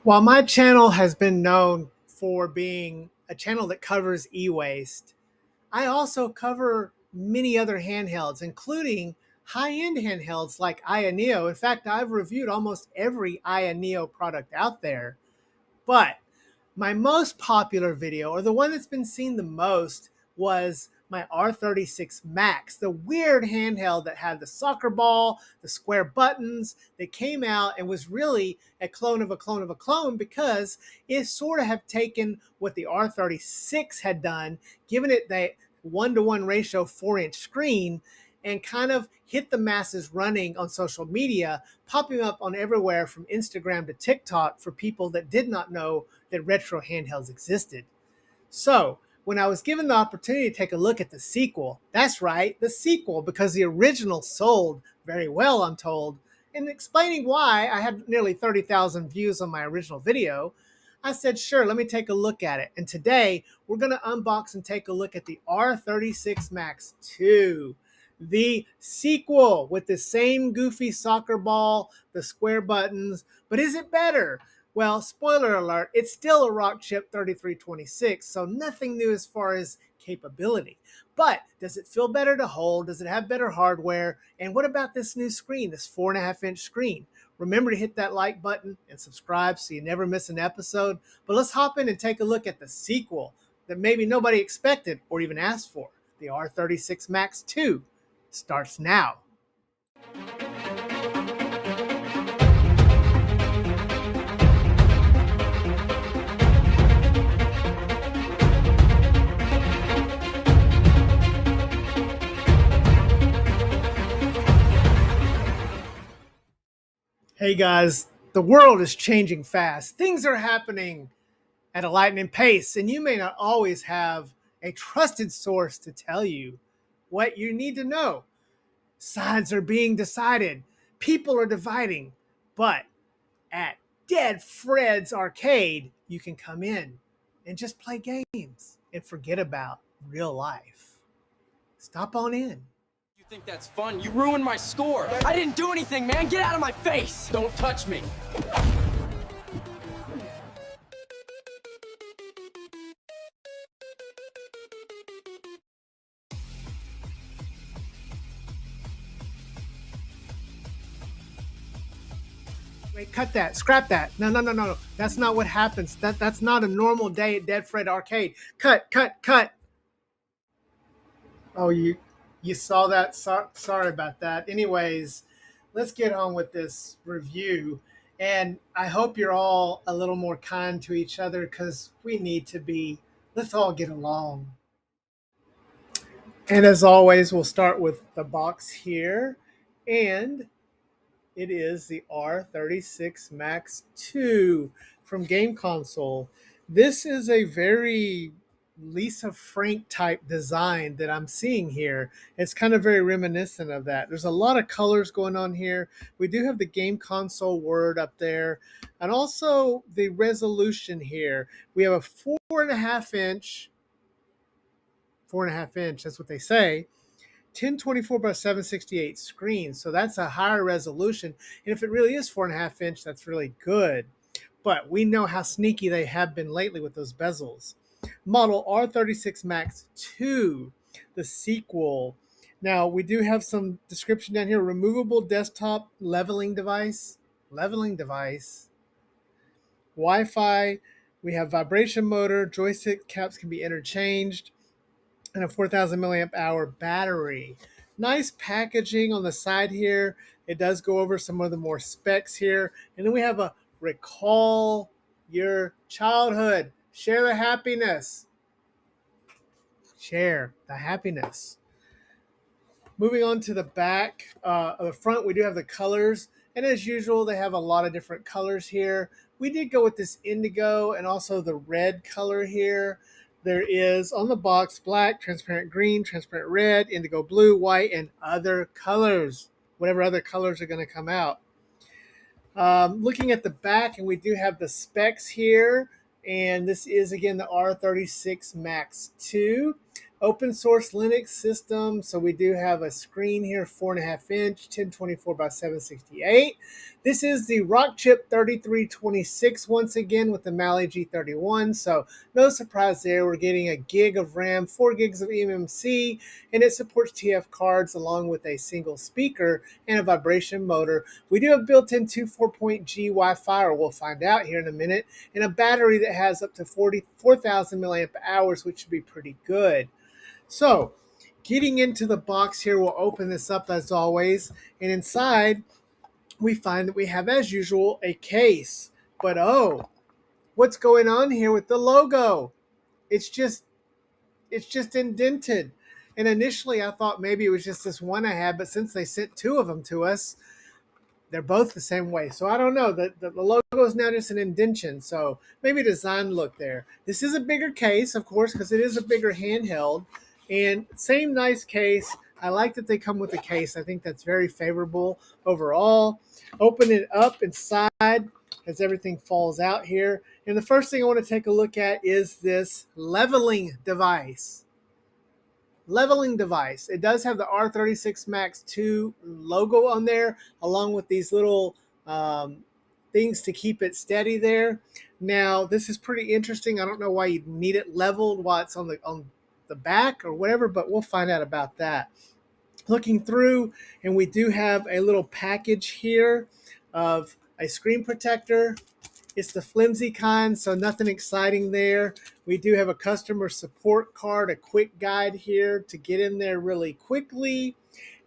While my channel has been known for being a channel that covers e-waste, I also cover many other handhelds, including high-end handhelds like Neo. In fact, I've reviewed almost every Neo product out there. But my most popular video, or the one that's been seen the most, was my R36 Max, the weird handheld that had the soccer ball, the square buttons, that came out and was really a clone of a clone of a clone, because it sort of have taken what the R36 had done, given it the 1-to-1 ratio 4-inch screen, and kind of hit the masses running on social media, popping up on everywhere from Instagram to TikTok for people that did not know that retro handhelds existed. So when I was given the opportunity to take a look at the sequel, that's right, the sequel, because the original sold very well, I'm told, and explaining why I had nearly 30,000 views on my original video, I said, sure, let me take a look at it. And today we're going to unbox and take a look at the R36 Max 2. The sequel with the same goofy soccer ball, the square buttons, but is it better? Well, spoiler alert, it's still a Rockchip 3326, so nothing new as far as capability. But does it feel better to hold? Does it have better hardware? And what about this new screen, this 4.5-inch screen? Remember to hit that like button and subscribe so you never miss an episode. But let's hop in and take a look at the sequel that maybe nobody expected or even asked for. The R36 Max 2 starts now. Hey guys, the world is changing fast. Things are happening at a lightning pace, and you may not always have a trusted source to tell you what you need to know. Sides are being decided, people are dividing, but at Deadfred's Arcade, you can come in and just play games and forget about real life. Stop on in. You think that's fun? You ruined my score. I didn't do anything, man. Get out of my face. Don't touch me. Wait, cut that. Scrap that. No. That's not what happens. That's not a normal day at Deadfred Arcade. Cut. Oh, you saw that? Sorry about that. Anyways, let's get on with this review. And I hope you're all a little more kind to each other, because we need to be. Let's all get along. And as always, we'll start with the box here. And it is the R36 Max 2 from Game Console. This is a very Lisa Frank type design that I'm seeing here. It's kind of very reminiscent of that. There's a lot of colors going on here. We do have the Game Console word up there, and also the resolution here. We have a 4.5 inch, that's what they say, 1024 by 768 screen. So that's a higher resolution. And if it really is 4.5 inch, that's really good. But we know how sneaky they have been lately with those bezels. Model R36 Max 2, the sequel. Now we do have some description down here. Removable desktop leveling device. Wi-Fi. We have vibration motor. Joystick caps can be interchanged. And a 4,000 milliamp hour battery. Nice packaging on the side here. It does go over some of the more specs here. And then we have a recall your childhood. Share the happiness. Share the happiness. Moving on to the back of the front, we do have the colors. And as usual, they have a lot of different colors here. We did go with this indigo and also the red color here. There is on the box black, transparent green, transparent red, indigo blue, white, and other colors, whatever other colors are going to come out. Looking at the back, and we do have the specs here, and this is again the R36 Max 2. open source Linux system. So we do have a screen here, 4.5-inch, 1024 by 768. This is the Rockchip 3326 once again with the Mali G31. So no surprise there. We're getting a gig of RAM, 4 gigs of eMMC, and it supports TF cards along with a single speaker and a vibration motor. We do have built-in 2.4G Wi-Fi, or we'll find out here in a minute, and a battery that has up to 44,000 milliamp hours, which should be pretty good. So, getting into the box here, we'll open this up as always, and inside we find that we have, as usual, a case. But oh, what's going on here with the logo? It's just indented. And initially I thought maybe it was just this one I had, but since they sent 2 of them to us, they're both the same way. So I don't know. The logo is now just an indentation. So maybe design look there. This is a bigger case, of course, because it is a bigger handheld. And same nice case. I like that they come with a case. I think that's very favorable overall. Open it up inside as everything falls out here. And the first thing I want to take a look at is this leveling device. It does have the R36 Max 2 logo on there, along with these little things to keep it steady there. Now, this is pretty interesting. I don't know why you'd need it leveled while it's on the back or whatever, but we'll find out about that. Looking through, and we do have a little package here of a screen protector. It's the flimsy kind, so nothing exciting there. We do have a customer support card, a quick guide here to get in there really quickly.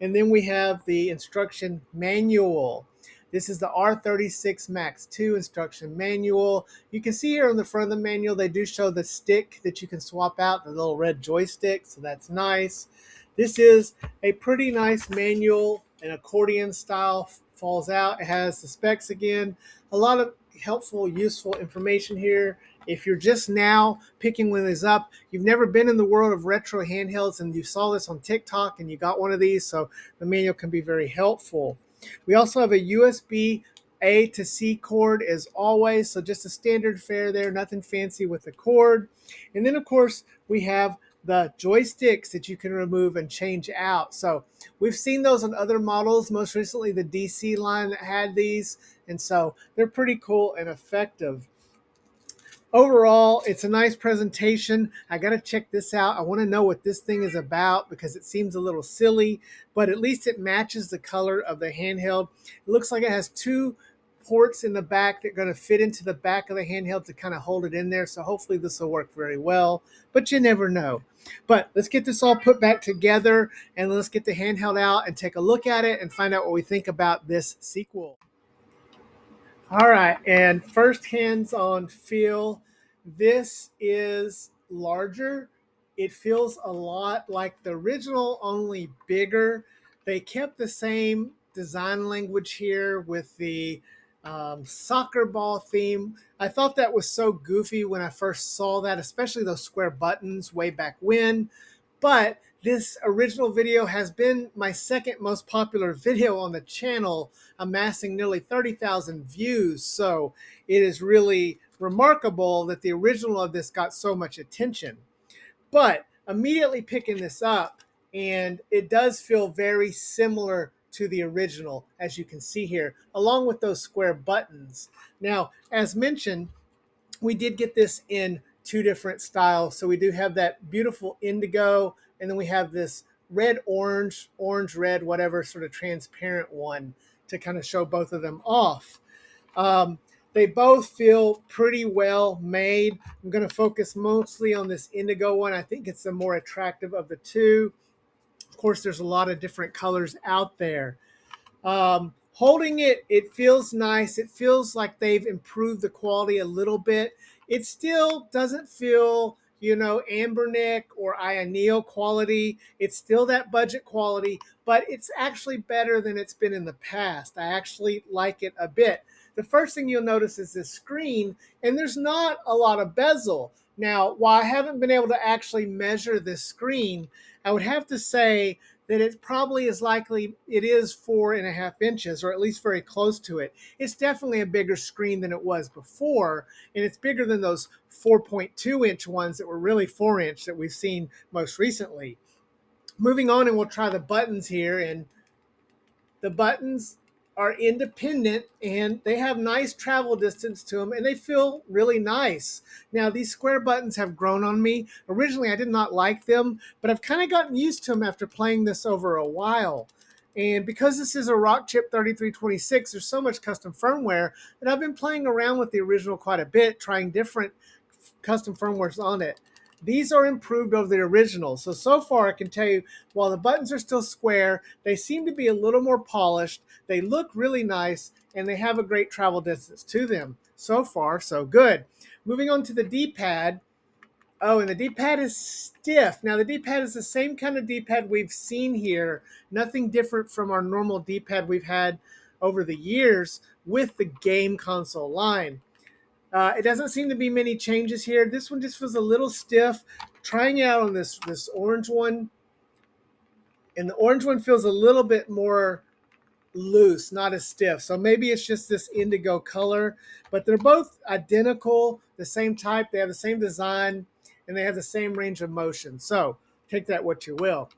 And then we have the instruction manual. This is the R36 Max 2 instruction manual. You can see here on the front of the manual, they do show the stick that you can swap out, the little red joystick, so that's nice. This is a pretty nice manual, an accordion style, falls out. It has the specs again. A lot of helpful, useful information here. If you're just now picking one of these up, you've never been in the world of retro handhelds and you saw this on TikTok and you got one of these, so the manual can be very helpful. We also have a USB A to C cord as always, so just a standard fare there, nothing fancy with the cord. And then of course we have the joysticks that you can remove and change out. So we've seen those on other models, most recently the DC line that had these, and so they're pretty cool and effective. Overall, it's a nice presentation. I got to check this out. I want to know what this thing is about because it seems a little silly, but at least it matches the color of the handheld. It looks like it has 2 ports in the back that are going to fit into the back of the handheld to kind of hold it in there. So hopefully this will work very well, but you never know. But let's get this all put back together and let's get the handheld out and take a look at it and find out what we think about this sequel. All right, and first hands-on feel. This is larger. It feels a lot like the original, only bigger. They kept the same design language here with the soccer ball theme. I thought that was so goofy when I first saw that, especially those square buttons way back when. But this original video has been my second most popular video on the channel, amassing nearly 30,000 views. So it is really remarkable that the original of this got so much attention. But immediately picking this up, and it does feel very similar to the original, as you can see here, along with those square buttons. Now, as mentioned, we did get this in 2 different styles. So we do have that beautiful indigo, and then we have this red, orange, red, whatever, sort of transparent one to kind of show both of them off. They both feel pretty well made. I'm going to focus mostly on this indigo one. I think it's the more attractive of the 2. Of course, there's a lot of different colors out there. Holding it, it feels nice. It feels like they've improved the quality a little bit. It still doesn't feel, you know, Ambernick or Ioneo quality. It's still that budget quality, but it's actually better than it's been in the past. I actually like it a bit. The first thing you'll notice is this screen, and there's not a lot of bezel. Now, while I haven't been able to actually measure this screen, I would have to say that it probably is likely it is 4.5 inches, or at least very close to it. It's definitely a bigger screen than it was before, and it's bigger than those 4.2-inch ones that were really 4-inch that we've seen most recently. Moving on, and we'll try the buttons here, and the buttons are independent and they have nice travel distance to them, and they feel really nice. Now, these square buttons have grown on me. Originally, I did not like them, but I've kind of gotten used to them after playing this over a while. And because this is a Rockchip 3326, there's so much custom firmware that I've been playing around with the original quite a bit, trying different custom firmwares on it. These are improved over the original. So far I can tell you, while the buttons are still square, they seem to be a little more polished. They look really nice, and they have a great travel distance to them. So far, so good. Moving on to the D-pad. Oh, and the D-pad is stiff. Now, the D-pad is the same kind of D-pad we've seen here. Nothing different from our normal D-pad we've had over the years with the game console line. It doesn't seem to be many changes here. This one just feels a little stiff. Trying out on this orange one, and the orange one feels a little bit more loose, not as stiff. So maybe it's just this indigo color, but they're both identical, the same type. They have the same design, and they have the same range of motion. So take that what you will.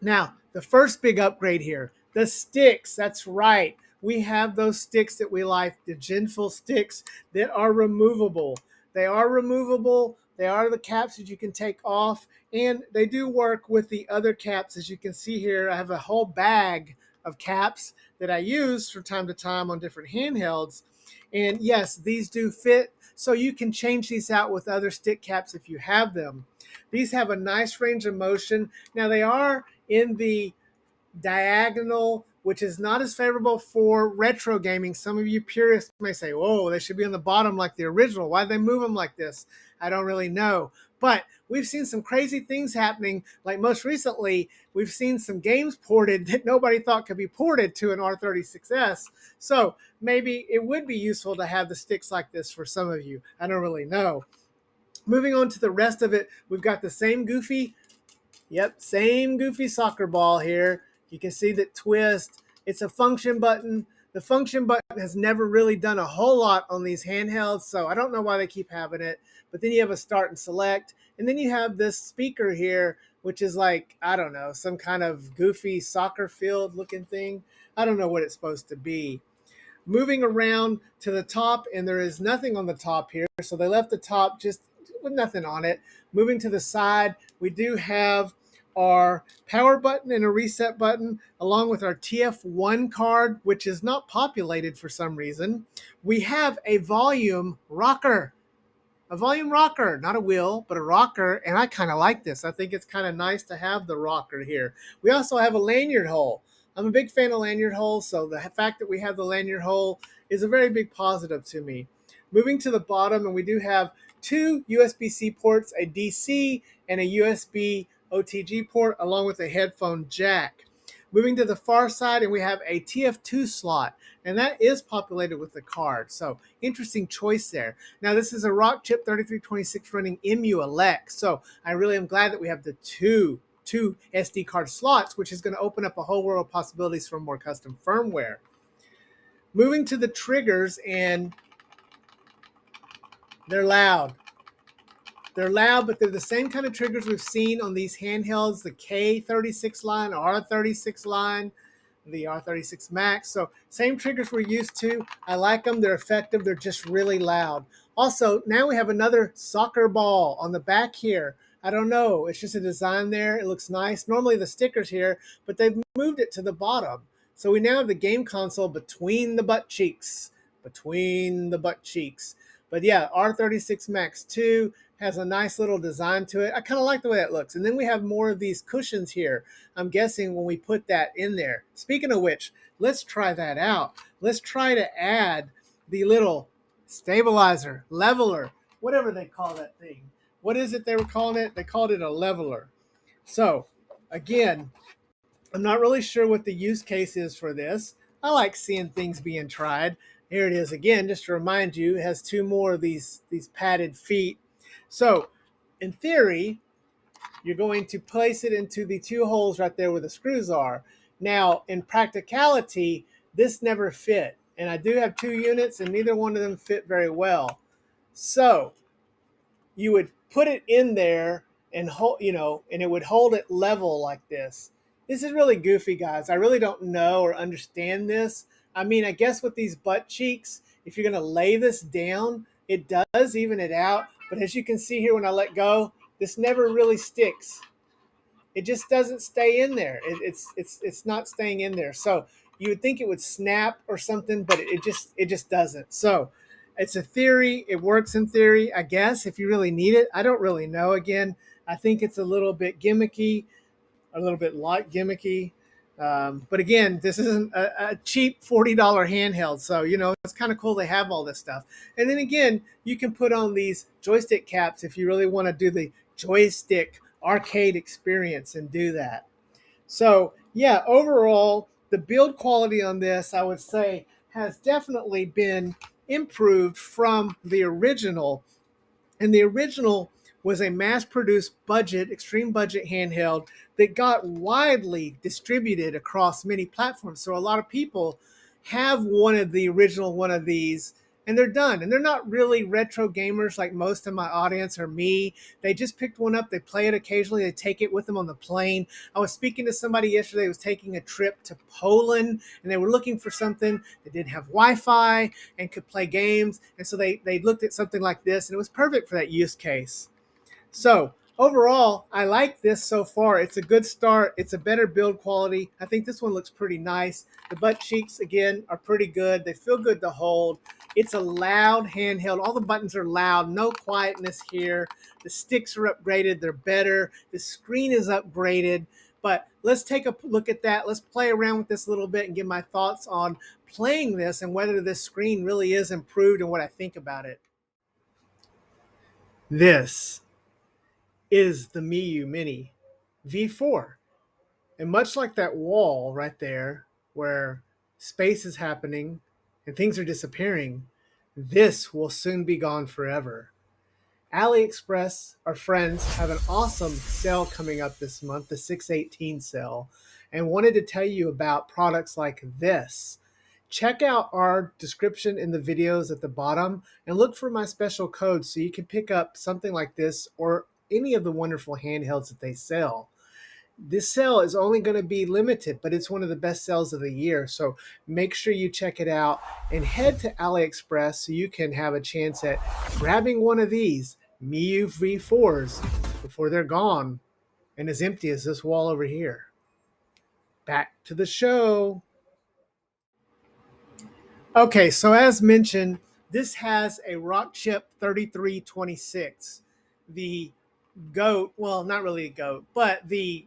Now, the first big upgrade here, the sticks. That's right. We have those sticks that we like, the Genful sticks that are removable. They are removable. They are the caps that you can take off, and they do work with the other caps. As you can see here, I have a whole bag of caps that I use from time to time on different handhelds. And yes, these do fit, so you can change these out with other stick caps if you have them. These have a nice range of motion. Now, they are in the diagonal, which is not as favorable for retro gaming. Some of you purists may say, whoa, they should be on the bottom like the original. Why'd they move them like this? I don't really know. But we've seen some crazy things happening. Like most recently, we've seen some games ported that nobody thought could be ported to an R36S. So maybe it would be useful to have the sticks like this for some of you. I don't really know. Moving on to the rest of it, we've got the same goofy soccer ball here. You can see that twist. It's a function button. The function button has never really done a whole lot on these handhelds, so I don't know why they keep having it. But then you have a start and select, and then you have this speaker here, which is like, I don't know, some kind of goofy soccer field looking thing. I don't know what it's supposed to be. Moving around to the top, and there is nothing on the top here, so they left the top just with nothing on it. Moving to the side, we do have our power button and a reset button, along with our TF1 card, which is not populated for some reason. We have a volume rocker. A volume rocker, not a wheel, but a rocker, and I kind of like this. I think it's kind of nice to have the rocker here. We also have a lanyard hole. I'm a big fan of lanyard holes, so the fact that we have the lanyard hole is a very big positive to me. Moving to the bottom, and we do have two USB-C ports, a DC and a USB OTG port, along with a headphone jack. Moving to the far side, and we have a TF2 slot, and that is populated with the card. So interesting choice there. Now, this is a Rockchip 3326 running EmuElect, so I really am glad that we have the two SD card slots, which is going to open up a whole world of possibilities for more custom firmware. Moving to the triggers, and they're loud. They're loud, but they're the same kind of triggers we've seen on these handhelds, the K36 line, R36 line, the R36 Max. So same triggers we're used to. I like them. They're effective. They're just really loud. Also, now we have another soccer ball on the back here. I don't know. It's just a design there. It looks nice. Normally the sticker's here, but they've moved it to the bottom. So we now have the game console between the butt cheeks. Between the butt cheeks. But yeah, R36 Max 2 has a nice little design to it. I kind of like the way that looks. And then we have more of these cushions here. I'm guessing when we put that in there. Speaking of which, let's try that out. Let's try to add the little stabilizer, leveler, whatever they call that thing. What is it they were calling it? They called it a leveler. So again, I'm not really sure what the use case is for this. I like seeing things being tried. Here it is again, just to remind you, it has two more of these padded feet. So in theory, you're going to place it into the two holes right there where the screws are. Now, in practicality, this never fit. And I do have two units and neither one of them fit very well. So you would put it in there and hold, and it would hold it level like this. This is really goofy, guys. I really don't know or understand this. I mean, I guess with these butt cheeks, if you're going to lay this down, it does even it out. But as you can see here, when I let go, this never really sticks. It just doesn't stay in there. It's not staying in there. So you would think it would snap or something, but it just doesn't. So it's a theory. It works in theory, I guess, if you really need it. I don't really know. Again, I think it's a little bit gimmicky, a little bit like gimmicky. But again, this isn't a cheap $40 handheld. So, it's kind of cool they have all this stuff. And then again, you can put on these joystick caps if you really want to do the joystick arcade experience and do that. So, yeah, overall, the build quality on this, I would say, has definitely been improved from the original. And the original was a mass-produced budget, extreme budget handheld that got widely distributed across many platforms. So a lot of people have one of the original one of these and they're done. And they're not really retro gamers like most of my audience or me. They just picked one up. They play it occasionally. They take it with them on the plane. I was speaking to somebody yesterday who was taking a trip to Poland and they were looking for something that didn't have Wi-Fi and could play games. And so they looked at something like this and it was perfect for that use case. So overall, I like this so far. It's a good start. It's a better build quality. I think this one looks pretty nice. The butt cheeks, again, are pretty good. They feel good to hold. It's a loud handheld. All the buttons are loud. No quietness here. The sticks are upgraded. They're better. The screen is upgraded. But let's take a look at that. Let's play around with this a little bit and give my thoughts on playing this and whether this screen really is improved and what I think about it. This is the Miyu Mini V4. And much like that wall right there where space is happening and things are disappearing, this will soon be gone forever. AliExpress, our friends, have an awesome sale coming up this month, the 618 sale, and wanted to tell you about products like this. Check out our description in the videos at the bottom and look for my special code so you can pick up something like this or any of the wonderful handhelds that they sell. This sale is only going to be limited, but it's one of the best sales of the year. So make sure you check it out and head to AliExpress so you can have a chance at grabbing one of these Miyu V4s before they're gone and as empty as this wall over here. Back to the show. Okay, so as mentioned, this has a Rockchip 3326. The GOAT, well, not really a GOAT, but the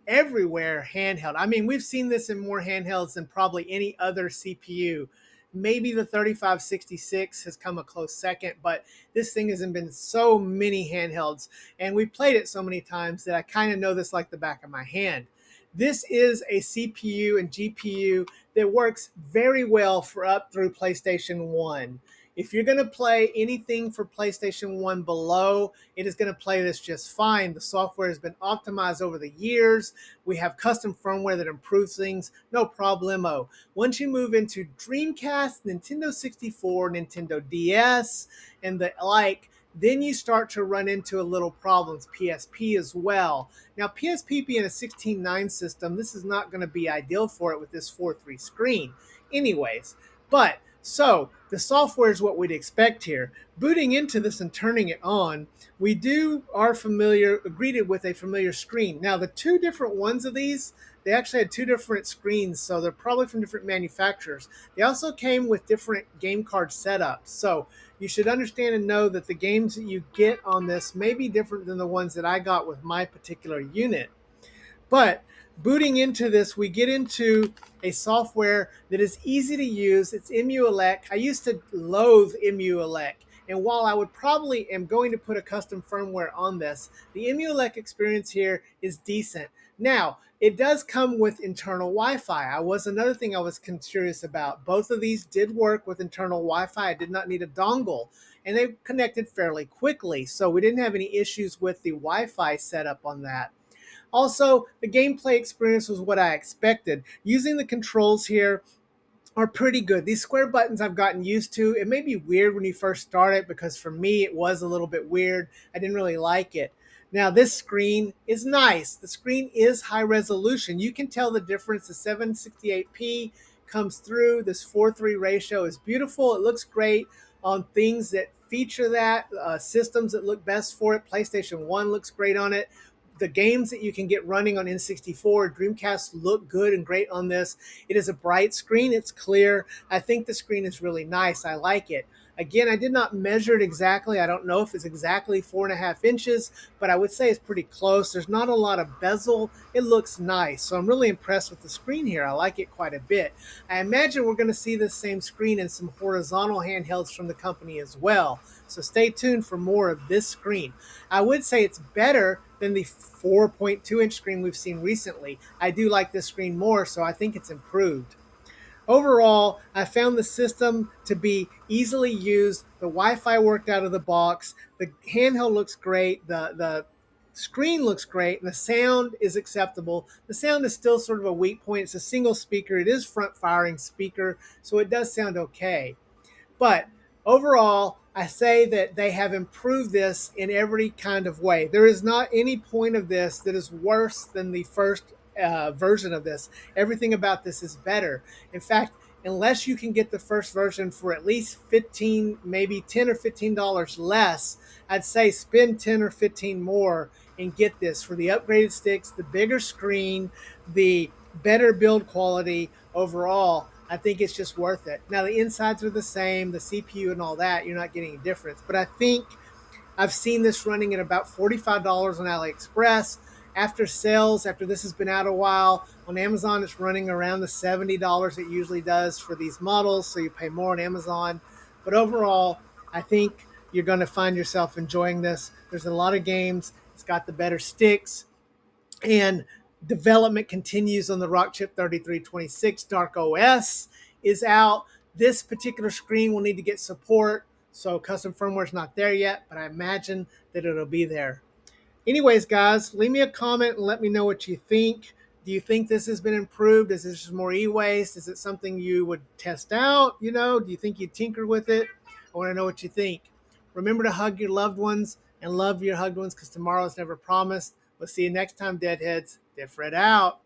everywhere handheld. I mean, we've seen this in more handhelds than probably any other CPU. Maybe the 3566 has come a close second, but this thing has been so many handhelds, and we played it so many times that I kind of know this like the back of my hand. This is a CPU and GPU that works very well for up through PlayStation 1. If you're going to play anything for PlayStation 1 below, it is going to play this just fine. The software has been optimized over the years. We have custom firmware that improves things, no problemo. Once you move into Dreamcast, Nintendo 64, Nintendo DS, and the like, then you start to run into a little problems. PSP as well. Now, PSP being a 16:9 system, this is not going to be ideal for it with this 4:3 screen. Anyways, but so the software is what we'd expect here. Booting into this and turning it on, we are greeted with a familiar screen. Now, the two different ones of these, they actually had two different screens, so they're probably from different manufacturers. They also came with different game card setups. So you should understand and know that the games that you get on this may be different than the ones that I got with my particular unit. But booting into this, we get into a software that is easy to use. It's EmuElect. I used to loathe EmuElect. And while I would probably am going to put a custom firmware on this, the Emulec experience here is decent. Now, it does come with internal Wi-Fi. I was another thing I was curious about. Both of these did work with internal Wi-Fi. I did not need a dongle, and they connected fairly quickly. So we didn't have any issues with the Wi-Fi setup on that. Also, the gameplay experience was what I expected. Using the controls here are pretty good. These square buttons I've gotten used to. It may be weird when you first start it because for me it was a little bit weird. I didn't really like it. Now this screen is nice. The screen is high resolution. You can tell the difference. The 768p comes through. This 4:3 ratio is beautiful. It looks great on things that feature that, systems that look best for it. PlayStation 1 looks great on it. The games that you can get running on N64, Dreamcast look good and great on this. It is a bright screen. It's clear. I think the screen is really nice. I like it. Again, I did not measure it exactly. I don't know if it's exactly 4.5 inches, but I would say it's pretty close. There's not a lot of bezel. It looks nice. So I'm really impressed with the screen here. I like it quite a bit. I imagine we're going to see this same screen in some horizontal handhelds from the company as well. So stay tuned for more of this screen. I would say it's better than the 4.2-inch screen we've seen recently. I do like this screen more, so I think it's improved. Overall, I found the system to be easily used. The Wi-Fi worked out of the box. The handheld looks great. The screen looks great, and the sound is acceptable. The sound is still sort of a weak point. It's a single speaker. It is front-firing speaker, so it does sound okay. But overall, I say that they have improved this in every kind of way. There is not any point of this that is worse than the first version of this. Everything about this is better. In fact, unless you can get the first version for at least 15, maybe $10 or $15 less, I'd say spend 10 or 15 more and get this for the upgraded sticks, the bigger screen, the better build quality overall. I think it's just worth it. Now, the insides are the same, the CPU and all that, you're not getting a difference. But I think I've seen this running at about $45 on AliExpress. After sales, after this has been out a while, on Amazon it's running around the $70 it usually does for these models, so you pay more on Amazon. But overall, I think you're going to find yourself enjoying this. There's a lot of games. It's got the better sticks, and development continues on the Rockchip 3326. Dark OS is out. This particular screen will need to get support, so custom firmware is not there yet, but I imagine that it'll be there. Anyways, guys, leave me a comment and let me know what you think. Do you think this has been improved? Is this just more e-waste? Is it something you would test out? You know, do you think you'd tinker with it? I want to know what you think. Remember to hug your loved ones and love your hugged ones, because tomorrow's never promised. We'll see you next time, Deadheads. Deadfred out.